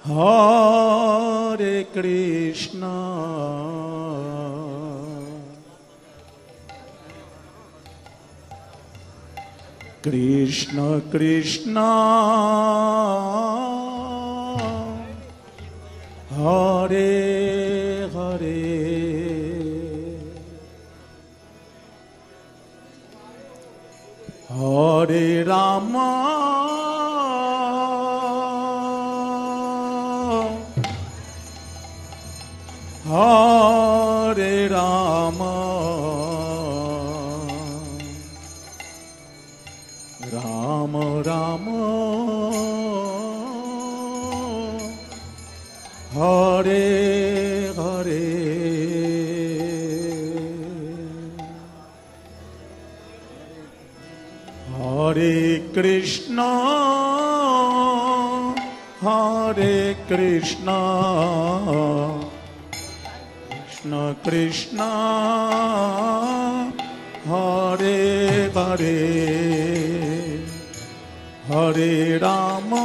Hare Krishna, Krishna Krishna, Hare Hare, Hare Rama, Hare Rama, Rama Rama, Hare Hare, Hare Krishna, Hare Krishna, Krishna Krishna, Hare Hare, Hare Rama,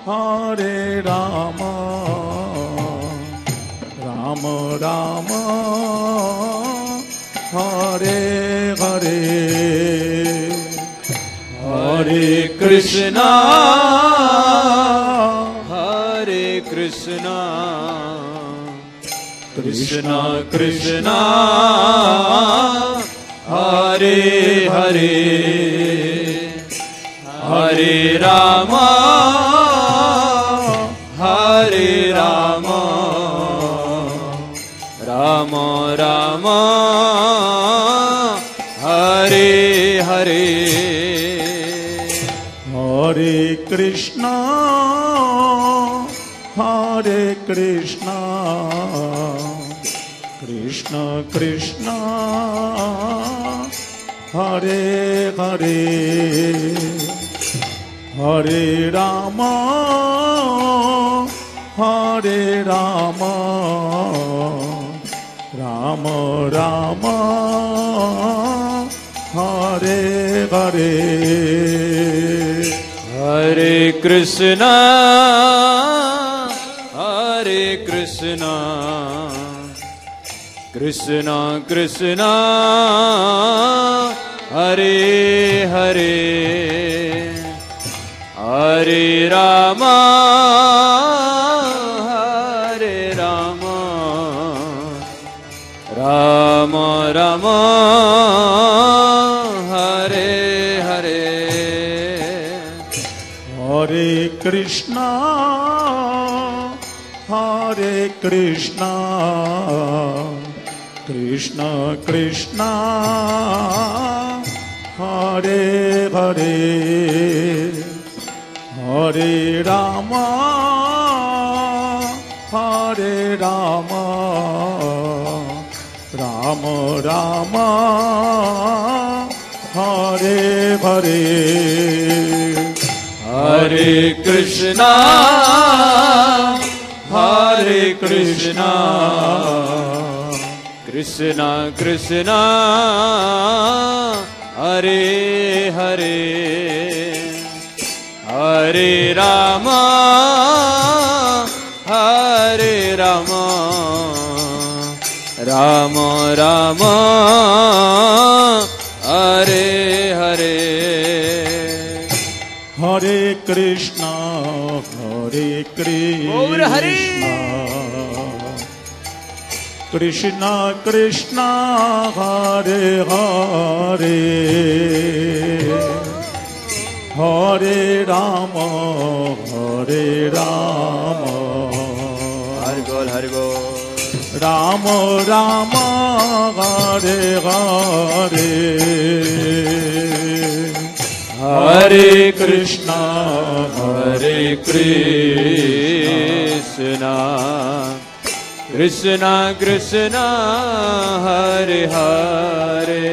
Hare Rama, Rama Rama, Hare Hare, Hare Krishna, Hare Krishna, Krishna Krishna, Hare Hare, Hare Rama, Hare Rama, Rama Rama, Hare Hare, Hare Krishna, Hare Krishna, Krishna Krishna, Hare Hare, Hare Rama, Hare Rama, Rama Rama, Hare Hare, Hare Krishna, Hare Krishna, Krishna Krishna, Hare Hare, Hare Rama, Hare Rama, Rama Rama, Hare Hare, Hare Krishna, Hare Krishna, Krishna Krishna, Hare Hare, Hare Rama, Hare Rama, Rama Rama, Hare Hare, Hare Krishna, Hare Krishna, Krishna Krishna, Hare Hare, Hare Rama, Hare Rama, Rama Rama, Hare Hare, Hare Krishna, Hare Gaur Hare. Krishna Krishna, Hare Hare, Hare Rama, Hare Rama, Hare Bol, Hare Bol. Rama Rama, Hare Hare, Hare Krishna, Hare Krishna, Krishna Krishna, Hare Hare,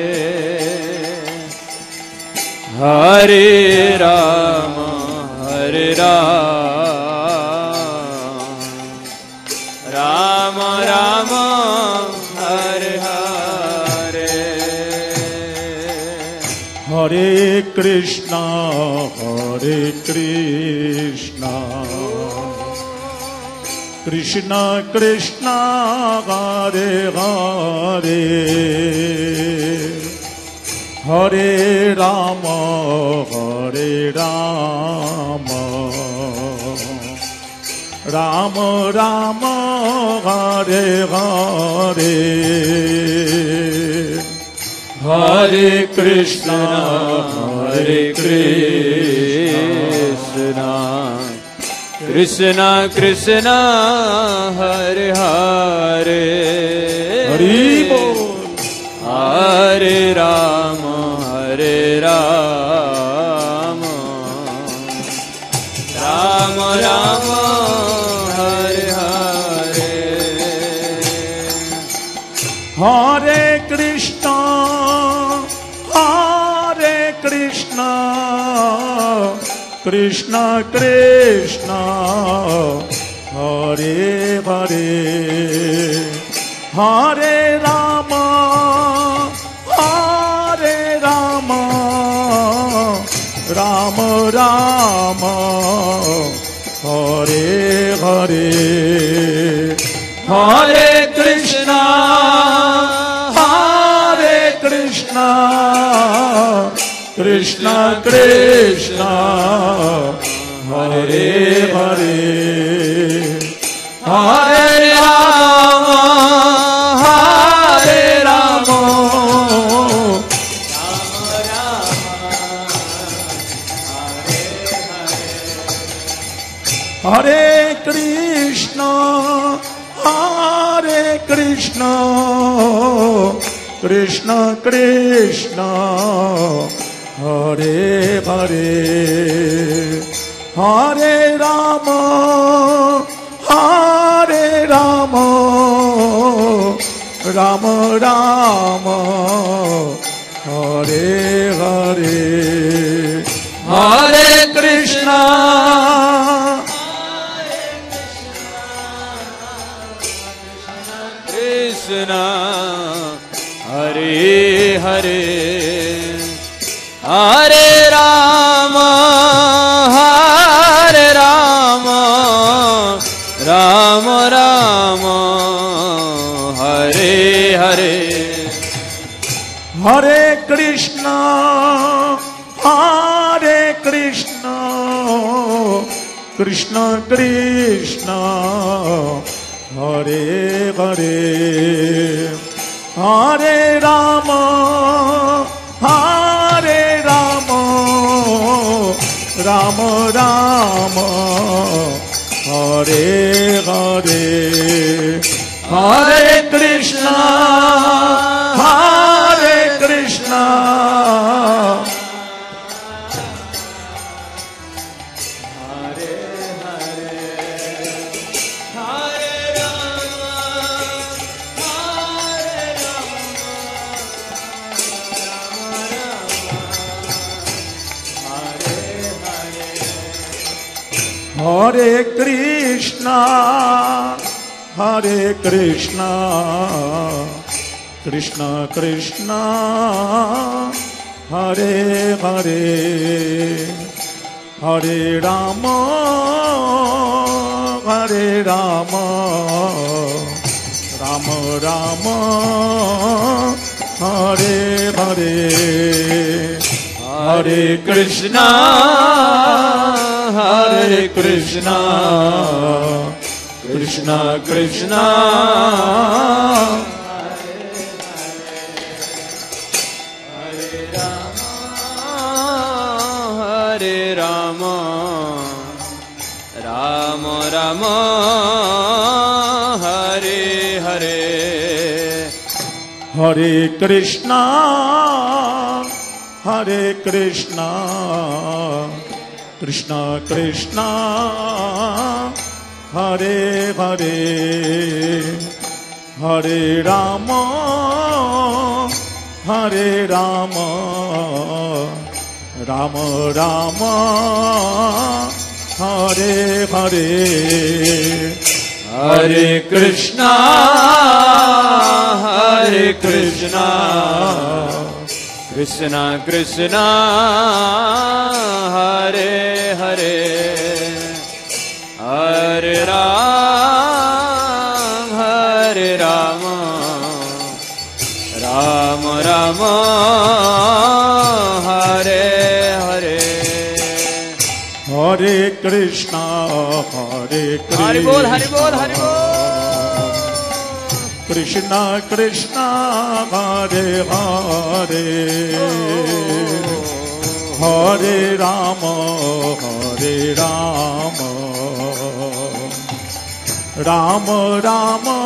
Hare Rama, Hare Rama, Rama Rama, Hare Hare, Hare Krishna, Krishna Krishna, Hare Hare, Hare Rama, Rama Rama, Hare Hare, Hare Krishna, Krishna Krishna, Hare Hare, Hari Bol, Hare Rama, Rama Rama, Hare Hare, Hare Krishna, Krishna Krishna, Hare Hare, Hare Rama, Rama Rama, Hare Hare, Hare Krishna, Krishna Krishna, Hare Hare, Hare Rama, Hare Krishna, Krishna Krishna, Hare Hare, Hare Rama, Rama Rama, Hare Hare, Hare Krishna, Krishna, Hare Hare, Hare Rama, Rama Rama, Hare Hare, Hare Krishna, Krishna Krishna, Hare Hare, Hare Rama, Rama Rama, Hare Hare, Hare Krishna, Hare Krishna, Krishna Krishna, Hare Hare, Hare Rama, Rama Rama, Hare Hare, Hare Krishna, Krishna Krishna, Hare Rama, Rama Rama, Hare Hare, Hare Krishna, Krishna Krishna, Hare Hare, Hare Rama, Rama Rama, Hare Hare, Hare Krishna, Krishna Krishna Hare Hare Hare Ram Ram Rama Hare Hare Hare Krishna Hare Krishna Hari Bol Hari Bol Hari Bol Krishna Krishna Hare Hare Hare Rama Rama Rama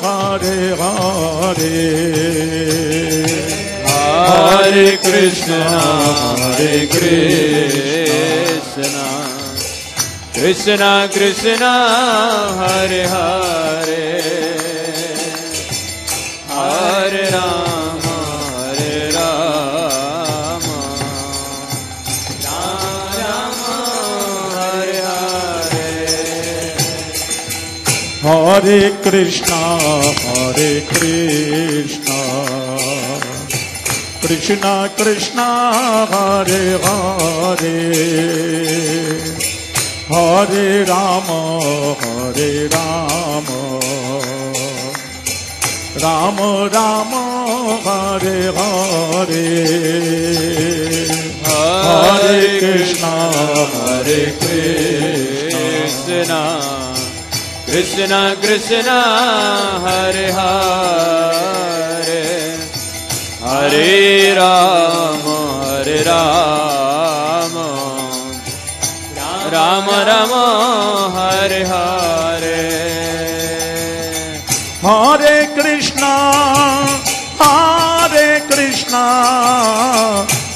Hare Hare Hare Krishna Krishna Krishna Hare Hare Hare Rama Rama Hare Hare Hare Krishna Krishna Krishna Hare Hare Hare Rama Rama Rama Hare Hare Hare Krishna Krishna Krishna Hare Hare Hare Rama Rama Rama Hare Hare Hare Krishna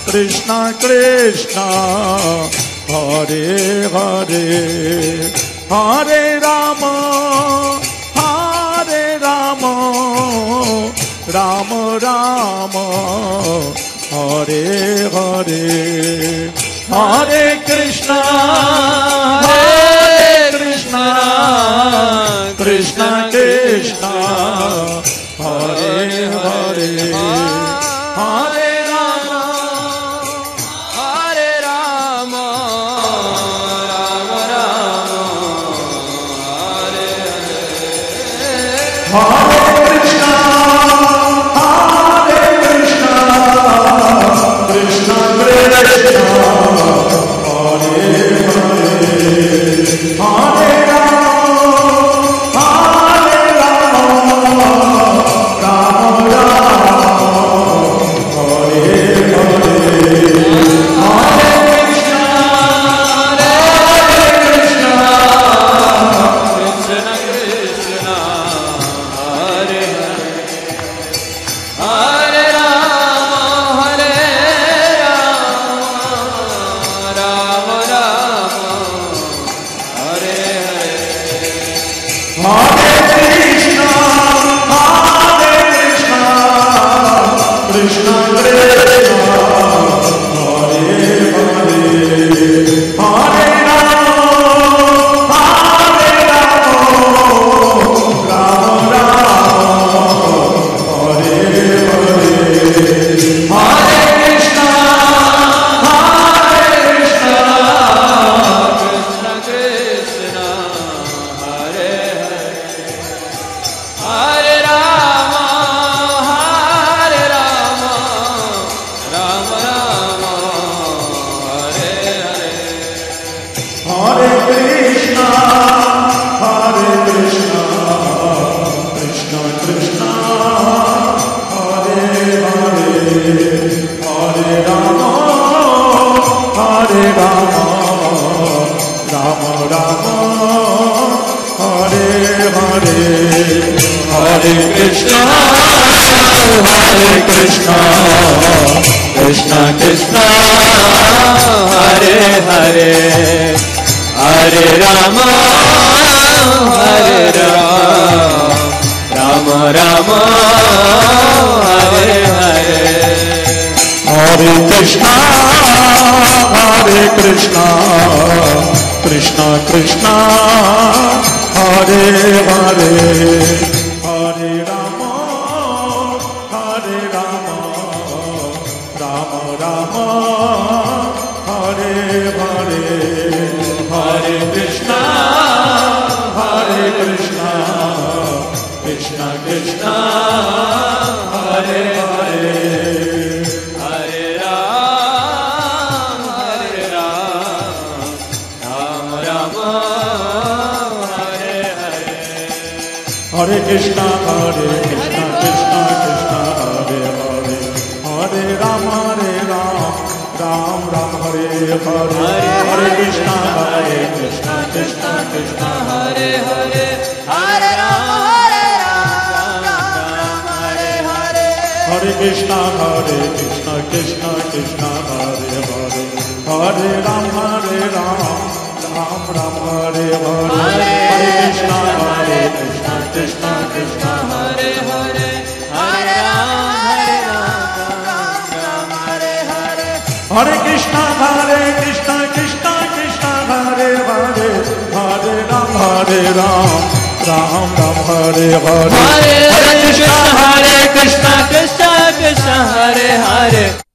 Krishna Krishna Hare Hare Hare Rama Rama Rama Hare Hare Hare Krishna Krishna Krishna Hare Hare Hare Rama Rama Rama Hare Hare Krishna Krishna Krishna Hare Hare Krishna Krishna Hare Hare Hare Rama Rama Rama Hare Hare Hare Krishna Krishna Krishna Hare Hare Hare Rama Rama Krishna, Hare Krishna, Krishna Krishna, Hare Hare, Hare Ram, Ram Rama, Hare Hare. Hare Krishna, Hare Krishna, Krishna Krishna, Hare Hare, Hare Ram, Ram Ram, Hare Hare, Hare Krishna, Krishna Krishna, Hare Hare, Hare Ram, Ram Hare Hare. Hare Krishna, Krishna Krishna, Hare Hare, Hare Ram, Ram Ram, Hare Hare, Hare Krishna, Krishna Krishna, Hare Hare, Hare Ram, Ram Hare Hare. Hare Krishna, Krishna Krishna, Hare Hare, Hare Ram, Ram Ram, Hare Hare, Hare Krishna, Krishna Krishna, Hare Hare.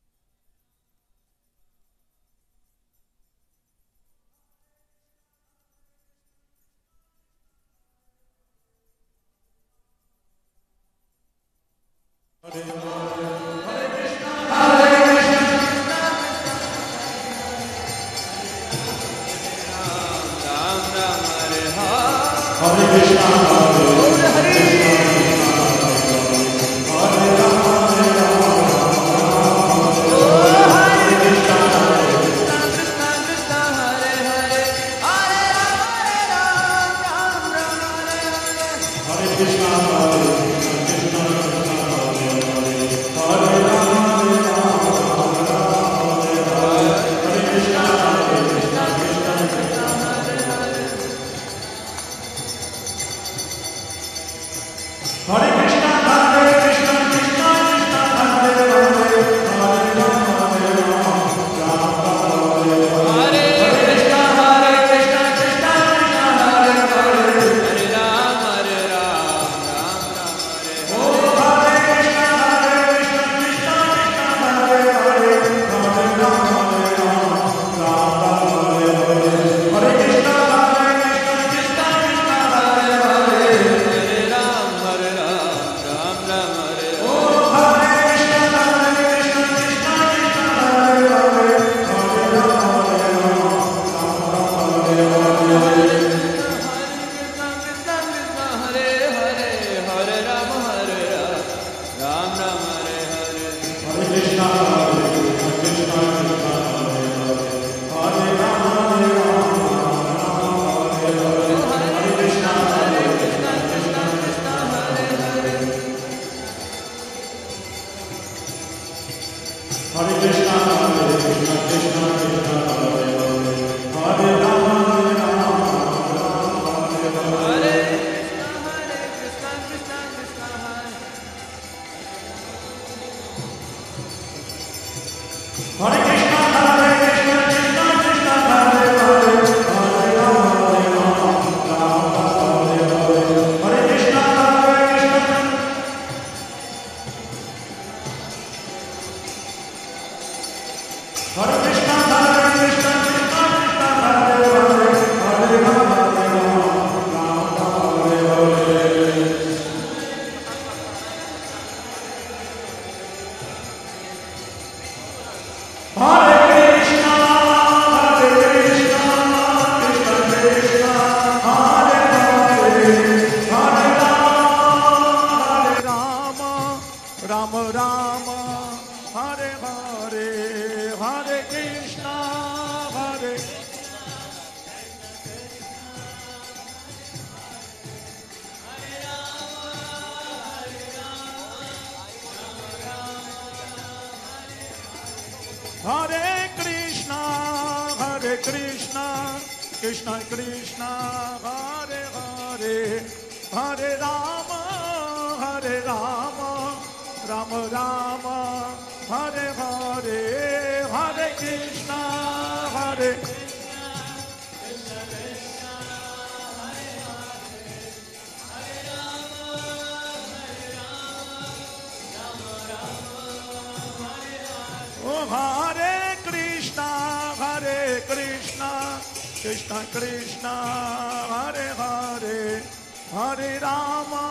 Krishna Krishna, Hare Hare, Hare Rama, Rama Rama, Hare Hare, Hare Krishna, Hare Oh, Hare Krishna, Krishna Krishna Hare Hare Hare Rama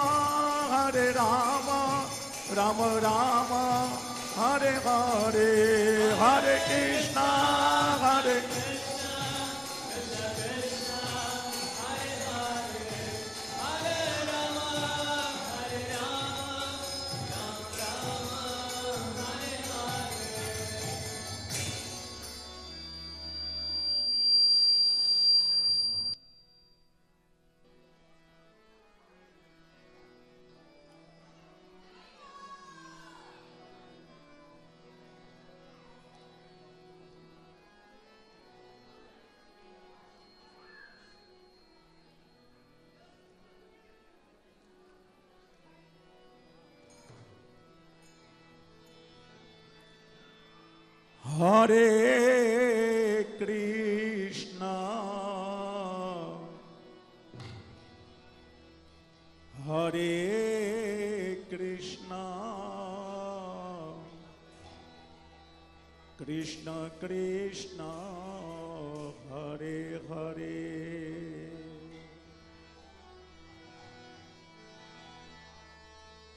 Rama Rama Hare Hare Hare Krishna Hare Hare Krishna Hare Krishna Krishna Krishna Hare Hare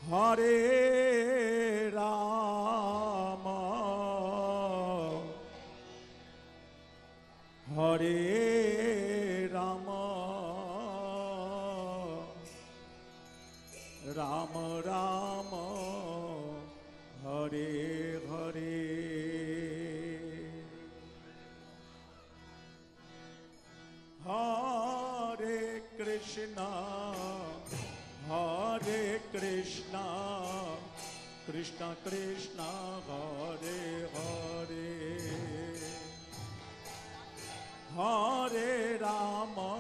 Hare Rama Hare Rama Rama Rama Hare Hare Hare Krishna Krishna Krishna Hare Hare Hare Rama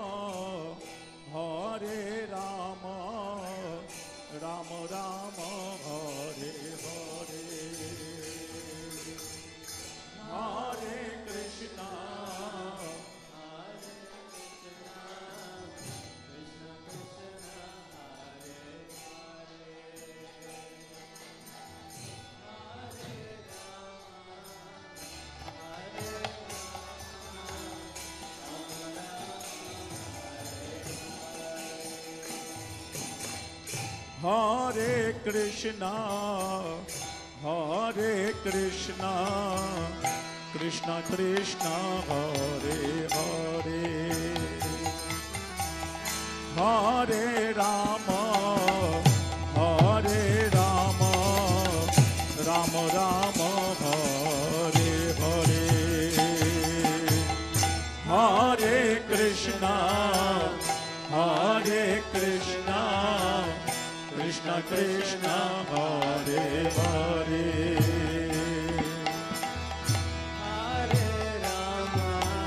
Rama Rama Hare Hare Hare Krishna Hare Krishna Krishna Krishna Hare Hare Hare Rama Rama Rama Hare Hare Hare Krishna Krishna Krishna Hare Hare Hare Rama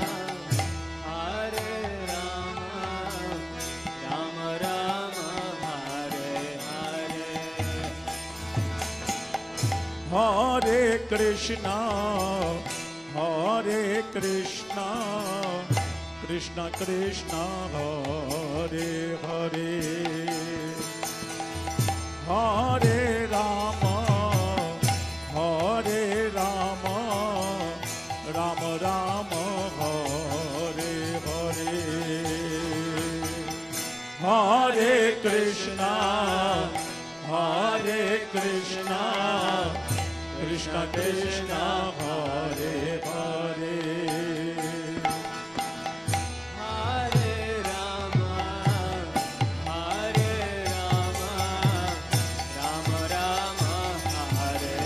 Rama Rama Hare Hare Hare Krishna Krishna Krishna Hare Hare Hare Rama Rama Rama Hare Hare Hare Krishna Krishna Krishna Hare Hare Hare Rama Rama Rama Hare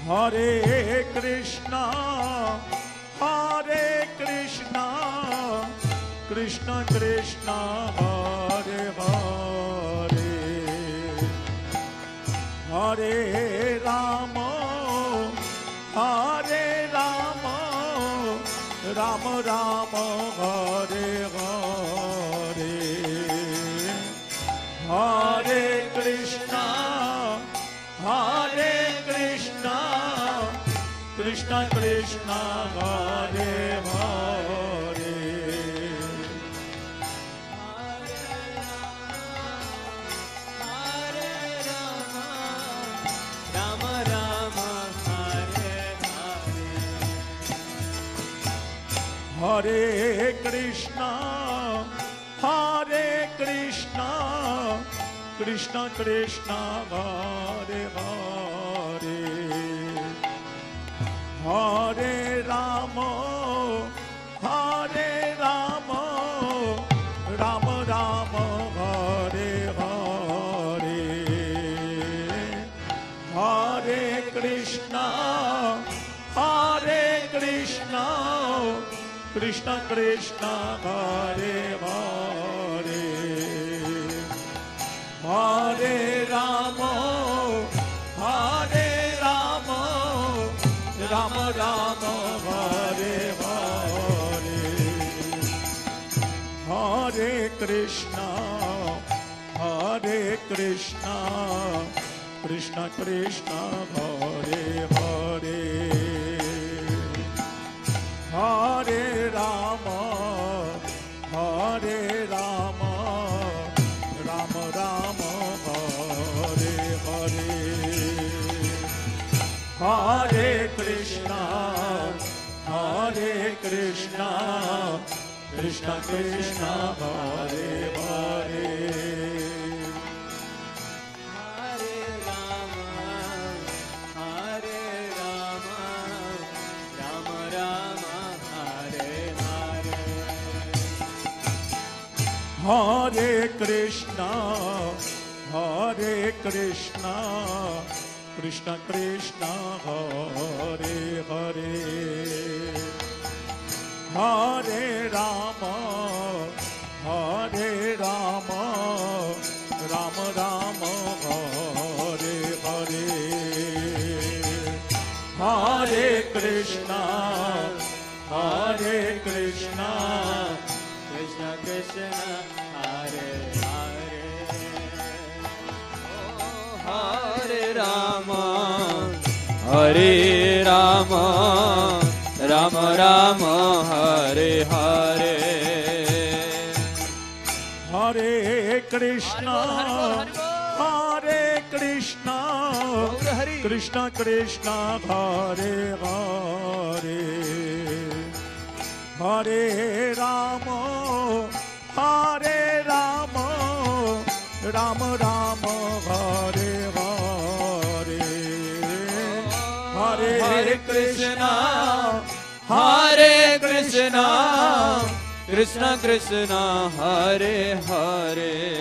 Hare Hare Krishna Krishna Krishna Hare Hare Hare Rama Rama Rama Hare Hare Hare Krishna Krishna Krishna Hare Hare Rama Rama Hare Hare Hare Krishna, Hare Krishna, Krishna Krishna, Hare Hare, Hare Rama, Hare Rama, Rama Rama, Hare Hare, Hare Krishna, Hare Krishna, Krishna Krishna, Hare Hare, Hare Rama, Hare Rama, Rama Rama, Hare Hare, Hare Krishna, Hare Krishna, Krishna Krishna, Hare Hare, Hare Rama, Hare Rama, Rama Rama, Hare Hare, Hare Krishna, Hare Krishna, Krishna Krishna, Hare Hare, Hare Krishna, Hare Krishna, Krishna Krishna, Hare Hare, Hare Rama, Hare Rama, Rama Rama, Hare Hare, Hare Krishna, Hare Krishna, Krishna Krishna, Hare Hare, Hare Rama, Hare Rama, Rama Rama, Hare Hare, Hare Krishna, Hare Krishna, Krishna Krishna, Hare Hare, Hare Rama, Hare Rama, Rama Rama, Hare Hare, Hare Krishna, Hare Krishna, Krishna Krishna, Hare Hare,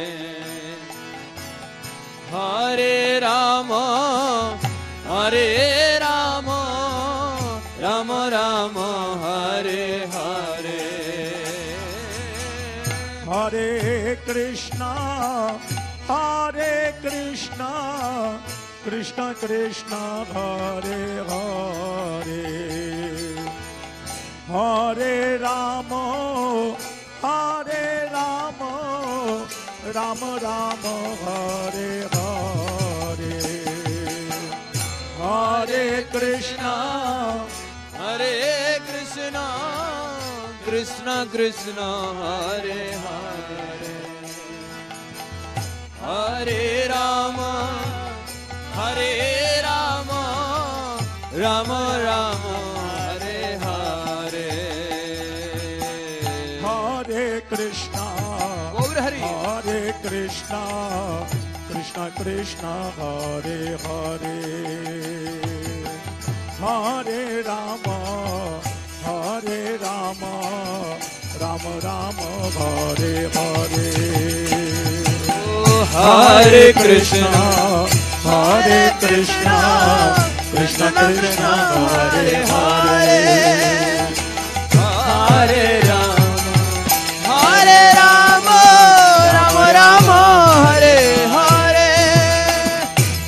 Hare Rama, Hare Rama, Rama Rama, Hare Hare, Hare Krishna, Hare Krishna, Krishna Krishna, Hare Hare, Hare Rama, Hare Rama, Rama Rama, Hare Hare, Hare Krishna, Hare Krishna, Krishna Krishna, Hare Hare, Hare Rama, Hare Rama, Rama Rama, Hare Hare, Hare Krishna, Hare Krishna, Krishna Krishna, Hare Hare, Hare Rama, Hare Rama, Rama Rama, Hare Hare, Hare Krishna, Hare Krishna, Krishna Krishna, Hare Hare, Hare Rama, Hare Rama, Rama Rama, Hare Hare,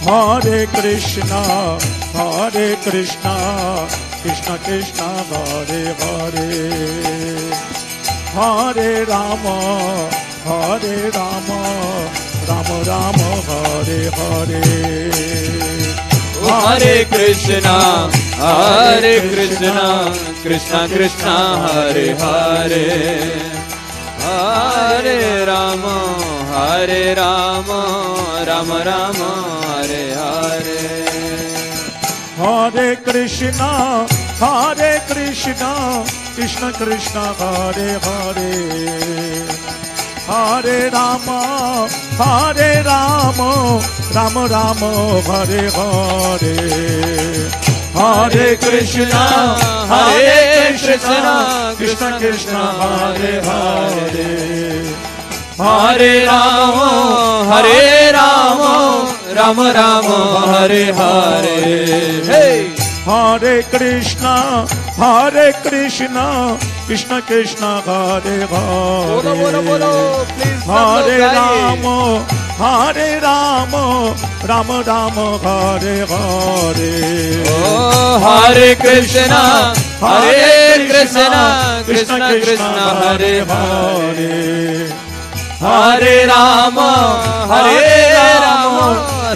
Hare Krishna, Hare Krishna, Krishna Krishna, Hare Hare, Hare Rama, Hare Rama, Rama Rama, Hare Hare, Hare Krishna, Hare Krishna, Krishna Krishna, Hare Hare, Hare Rama, Hare Rama, Rama Rama, Hare Hare, Hare Krishna, Hare Krishna, Krishna Krishna Hare Hare Hare Rama Rama Rama Hare Hare Hare Krishna Krishna Krishna Hare Hare Hare Rama Rama Rama Hare Hare. Hey! Hare Krishna Krishna Krishna Hare Hare Please, Hare Rama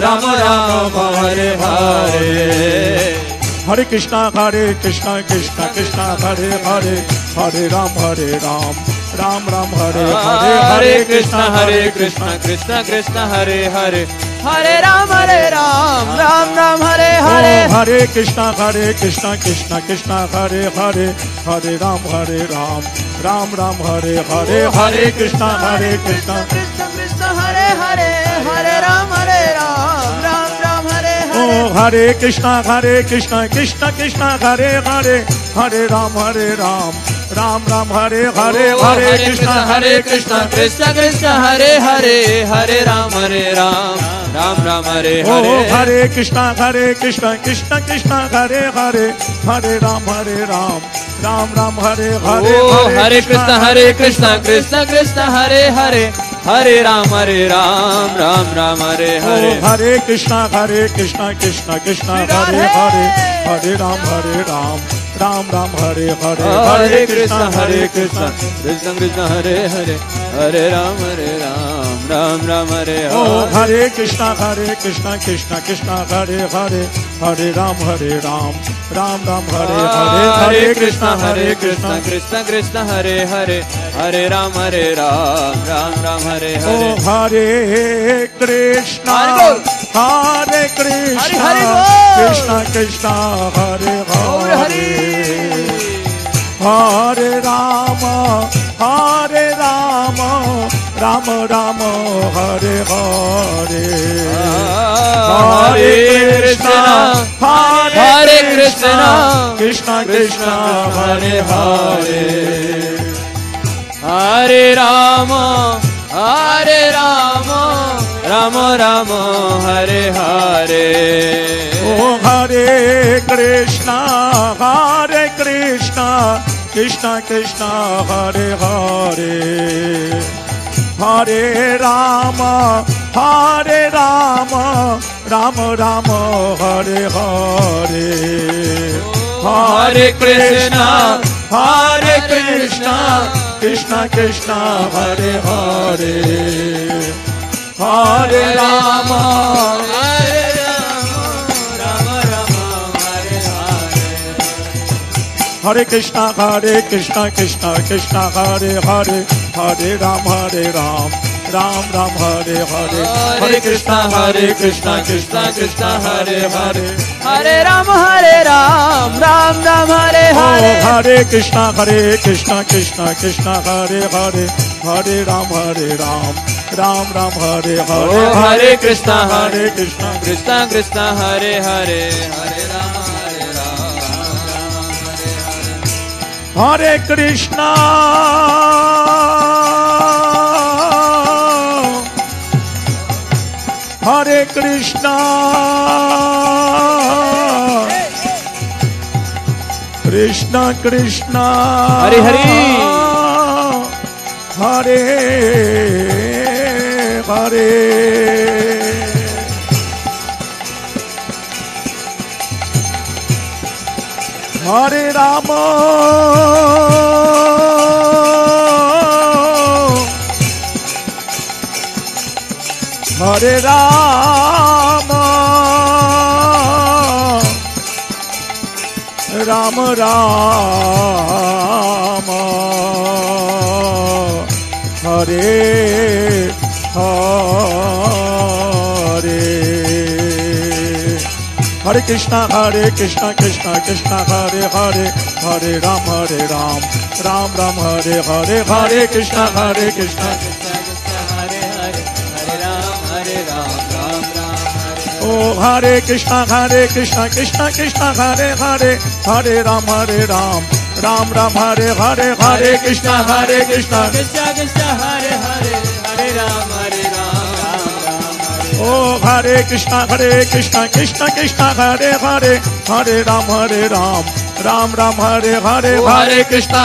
Rama Rama Hare Hare Hare Krishna Krishna Krishna Hare Hare Hare Rama Rama Rama Hare Hare Hare Krishna Krishna Krishna Hare Hare Hare Ram Ram Ram Hare Hare Hare Krishna Krishna Krishna Hare Hare Hare Ram Ram Ram Hare Hare Hare Krishna Krishna Krishna Hare Hare Hare Ram Ram Ram Hare Hare Hare Krishna Krishna Krishna Hare Hare Hare Ram Ram Ram Hare Hare Hare Krishna Krishna Krishna Hare Hare Hare Ram Ram Ram Hare Hare Hare Krishna Krishna Krishna Hare Hare Hare Ram Ram Ram Hare Hare Hare Krishna Krishna Krishna Hare Hare Hare Ram Ram Ram Hare Hare Hare Krishna Krishna Hare Hare Hare Ram Ram Ram Hare Hare Hare Krishna Krishna Krishna Hare Hare Hare Ram Ram Ram Hare Hare Hare Krishna Krishna Krishna Hare Hare Hare Ram Ram Ram Hare Hare Hare Krishna Krishna Krishna Hare Hare Hare Ram Ram Ram Hare Hare Hare Krishna Krishna Krishna Hare Hare Hare Ram Ram Ram Hare Hare Hare Krishna Krishna Krishna Hare Hare Hare Rama Rama Rama Hare Hare Hare Krishna Krishna Krishna Hare Hare Hare Rama Rama Rama Hare Hare Hare Krishna Krishna Krishna Hare Hare Hare Rama Rama Rama Hare Hare Hare Krishna Krishna Krishna Hare Hare Hare Rama Hare Krishna Krishna Krishna Hare Hare Hare Ram Ram Ram Hare Hare Hare Krishna Krishna Krishna Hare Hare Hare Ram Ram Ram Hare Hare Hare Krishna Krishna Krishna Hare Hare Hare Ram Ram Ram Hare Hare Hare Krishna Krishna Hare Hare Hare Ram Hare Krishna Krishna Krishna Hare Hare Hare Hare Hare Rama Hare Rama Rama Rama Hare Hare Hare Krishna Krishna Krishna Hare Hare, Hare Ram Ram Ram Hare Hare, Hare Krishna Krishna. Krishna Krishna Hare Hare, Hare Ram Ram Ram Hare. Oh Hare Krishna Krishna Krishna Hare Hare, Hare Ram Ram Ram Hare Hare, Hare Krishna Krishna. Krishna Krishna Hare Hare, Hare Ram Ram Ram Hare. Oh Hare Krishna Krishna Krishna Hare Hare, Hare Ram Ram Hare Hare, Hare Krishna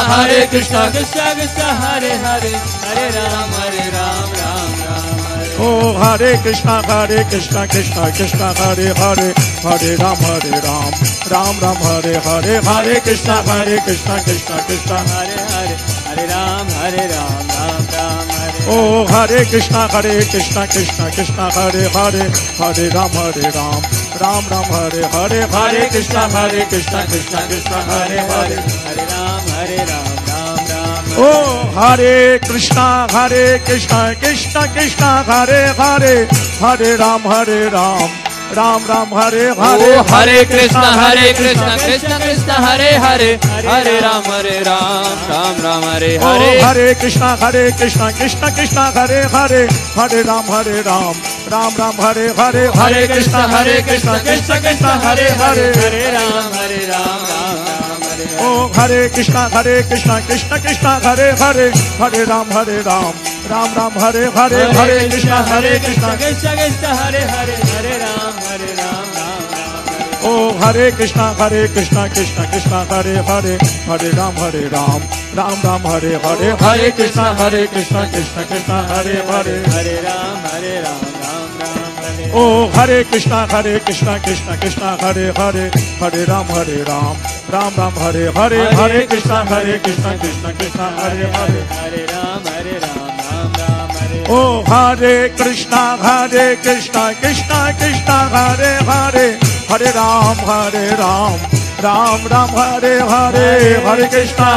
Krishna. Krishna Krishna Hare Hare, Hare Ram Ram Ram Hare. Oh Hare Krishna Krishna Krishna Hare Hare, Hare Ram Ram Hare Hare, Hare Krishna Krishna Krishna. Hare Hare, Hare Ram Ram Ram Hare. Oh Hare Krishna Krishna Krishna Hare Hare, Hare Ram Ram Hare Hare, Hare Krishna Krishna Krishna Hare Hare. Hare Ram Ram Ram Hare. Oh Hare Krishna Krishna Krishna Hare Hare, Hare Ram Ram Hare Hare. Oh Hare Krishna Krishna Krishna Hare Hare, Hare Ram Ram Hare Hare. Oh Hare Krishna Krishna Krishna Hare Hare, Hare Ram Ram Hare Hare, Hare Krishna Krishna Krishna Hare Hare. Hare Ram Ram Hare. Oh Hare Krishna Krishna Krishna Hare Hare, Hare Ram Ram Hare Hare, Hare Krishna Krishna. Krishna Krishna Hare Hare, Hare Ram Ram Hare. Oh Hare Krishna Krishna Hare Hare, Hare Ram Ram Hare Hare, Hare Krishna Krishna Krishna Hare Hare. Hare Ram Ram Hare. Oh Hare Krishna Krishna Hare Hare, Hare Ram Ram Hare Hare, Hare Krishna Krishna Hare Hare. Hare Ram Ram Hare. Oh Hare Krishna Krishna Krishna Hare Hare, Hare Ram Ram Hare Hare, Hare Krishna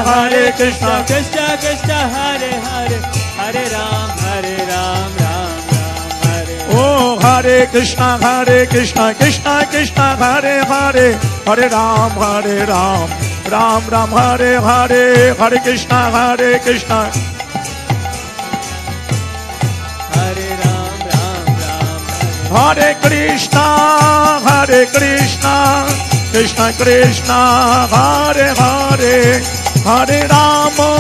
Krishna. Krishna Krishna Hare Hare, Hare Ram Ram Hare. Oh Hare Krishna Krishna Krishna Hare Hare, Hare Ram Ram Hare Hare, Hare Krishna Krishna. Hare Ram Ram. Hare Krishna Krishna Krishna Hare Hare, Hare Rama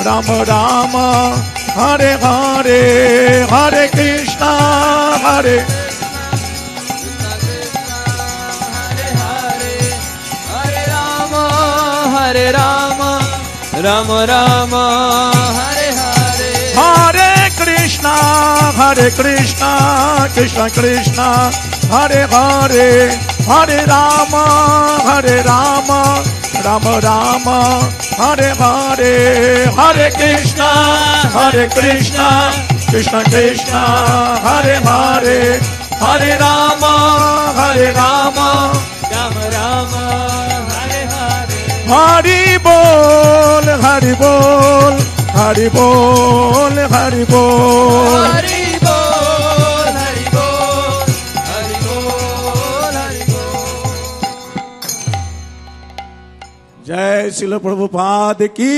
Rama Rama Hare Hare, Hare Krishna Hare. Hare Rama Rama Rama Hare Hare. Hare Krishna Krishna Krishna Hare Hare, Hare Rama Rama Rama Hare Hare, Hare Krishna Krishna Krishna Hare Hare, Hare Rama Rama Rama Hare Hare. Hari Bol Hari Bol Hari Bol Hari Bol. Hari Bol, Hari Bol, Hari Bol, Hari Bol. जय श्रील प्रभुपाद की।